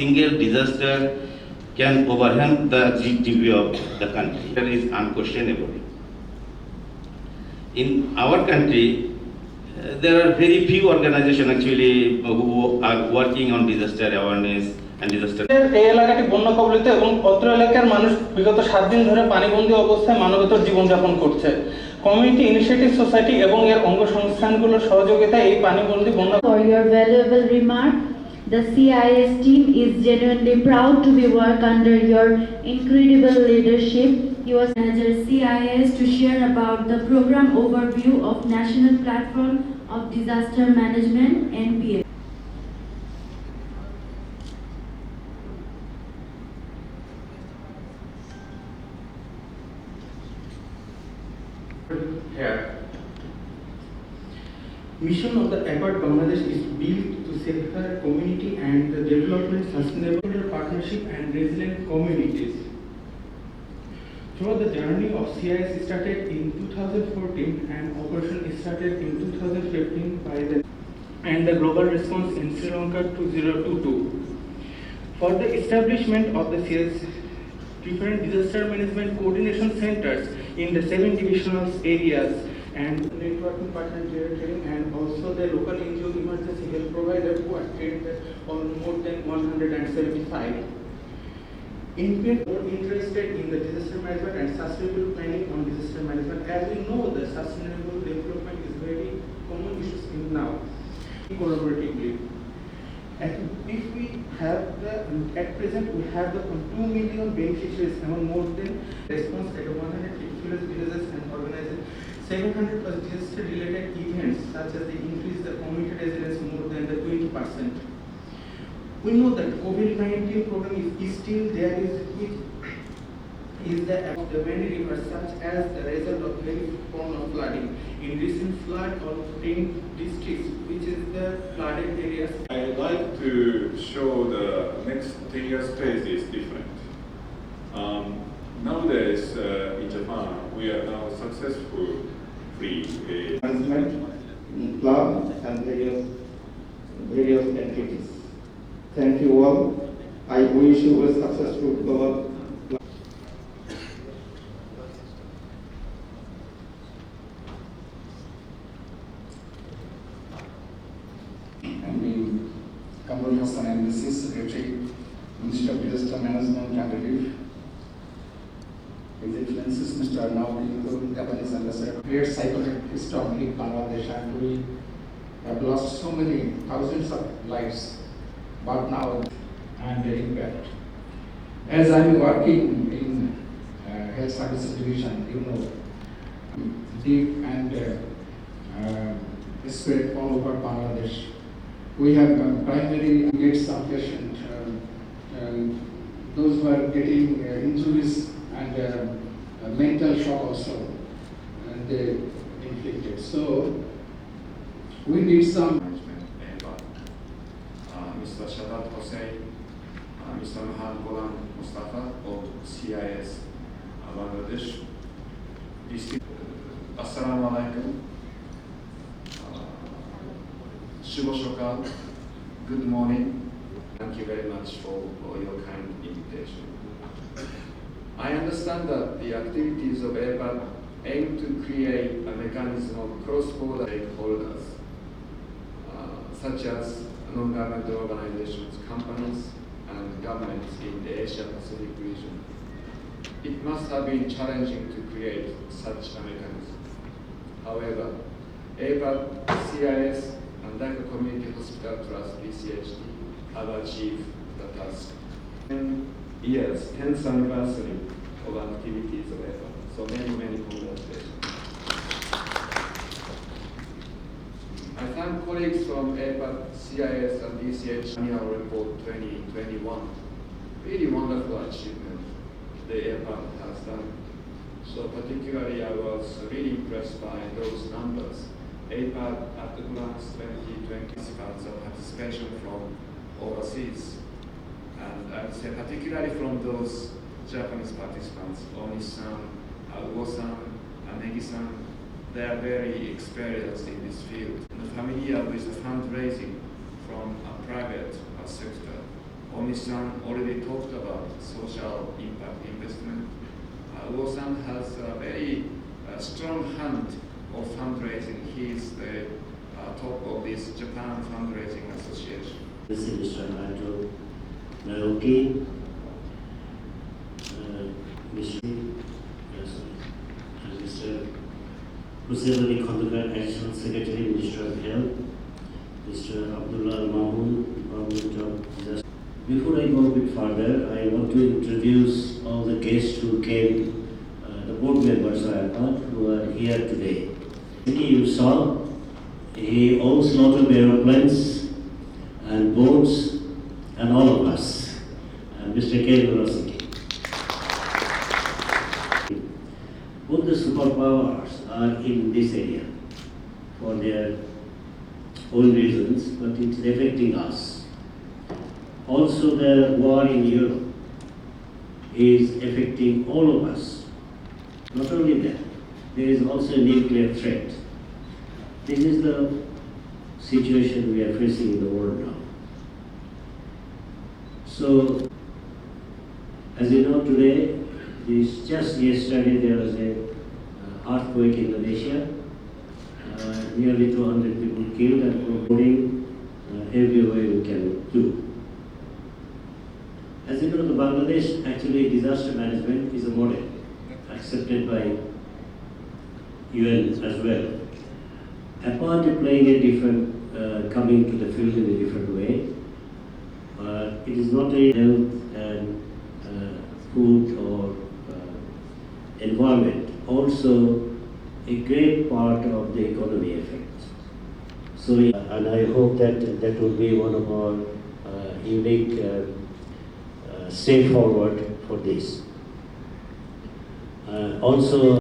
single disaster can overwhelm the GDP of the country. That is unquestionable. In our country, there are very few organizations actually who are working on disaster awareness and disaster. এই এলাকাটি বন্যা কবলিত এবং অত্র এলাকার মানুষ বিগত 7 দিন ধরে পানিবন্দী অবস্থায় মানবেতর জীবনযাপন করছে। কমিউনিটি ইনিশিয়েটিভ সোসাইটি এবং এর অঙ্গ সংস্থানগুলোর সহযোগিতায় এই পানিবন্দী বন্যা। For your valuable remark, the CIS team is genuinely proud to be work under your incredible leadership. You are Manager CIS to share about the program overview of National Platform of Disaster Management (NPS). Here, mission of the APAT Bangladesh is built to safeguard community and the development sustainable partnership and resilient communities. Throughout the journey of CIS started in 2014 and operation started in 2015 by the and the global response in Sri Lanka 2022. For the establishment of the CIS different disaster management coordination centers in the 7 divisional areas and networking partner training and also the local NGO emergency health provider who are trained on more than 175. NPS are interested in the disaster management and sustainable planning on disaster management. As we know, the sustainable development is very common issue in now. Collaboratively. And if we have at present we have the 2 million beneficiaries among more than response at 150 villages and organizing 700 plus disaster related events such as the increase the community resilience more than the 20%. We know that COVID-19 program is still there is the many rivers such as the result of heavy form of flooding. In recent flood of 10 districts which is the flooded areas. I'd like to show the next 10 years phase is different. Nowadays in Japan we are now successful free management club and various entities. Thank you all. I wish you a successful global. And this is Secretary, Ministry of Disaster Management and Relief. His Excellencies Mr. Arnaud, Japanese Ambassador, great psychological history in Bangladesh, and we have lost so many thousands of lives, but now and the impact. As I'm working in Health Services Division, you know, deep and spread all over Bangladesh. We have primary get some patients, those who are getting injuries and mental shock also, and they inflicted. So we need some management. Mr. Shadat Hossein, Mr. Mahan Golan Mustafa of CIS Bangladesh. Assalamu alaikum. Shubho Shokal, good morning. Thank you very much for your kind invitation. I understand that the activities of APAT aim to create a mechanism of cross-border stakeholders, such as non-governmental organizations, companies, and governments in the Asia-Pacific region. It must have been challenging to create such a mechanism. However, APAT, CIS, and Dhaka Community Hospital Trust (DCHT) have achieved the task. 10 years, 10th anniversary of activities of EPA. So many congratulations. I thank colleagues from EPA, CIS, and DCH Annual Report 2021. Really wonderful achievement the EPA has done. So particularly I was really impressed by those numbers. APAT at the glance 2020 of participation from overseas, and I would say particularly from those Japanese participants, Oni-san, Aguo-san, and Negi-san. They are very experienced in this field and familiar with the fundraising from a private sector. Oni-san already talked about social impact investment. Uo-san has a very strong hand of fundraising. He is the top of this Japan Fundraising Association. Mr. Naito, Naoki, Mr. Hussein Khandukar, Additional Secretary, Minister of Health, Mr. Abdullah Mahmood, Department of Disaster. Before I go a bit further, I want to introduce all the guests who came, the board members of IPAD who are here today. You saw, he owns a lot of aeroplanes and boats and all of us, and Mr. K. Murasaki. Both the superpowers are in this area for their own reasons, but it's affecting us. Also, the war in Europe is affecting all of us. Not only that, there is also a nuclear threat. This is the situation we are facing in the world now. So, as you know today, just yesterday there was a earthquake in Indonesia. Nearly 200 people killed and promoting every way we can do. As you know, the Bangladesh actually disaster management is a model accepted by UN as well. Apart from playing a different, coming to the field in a different way, it is not a health and food or environment, also a great part of the economy effect. So, and I hope that that will be one of our unique step forward for this. Also,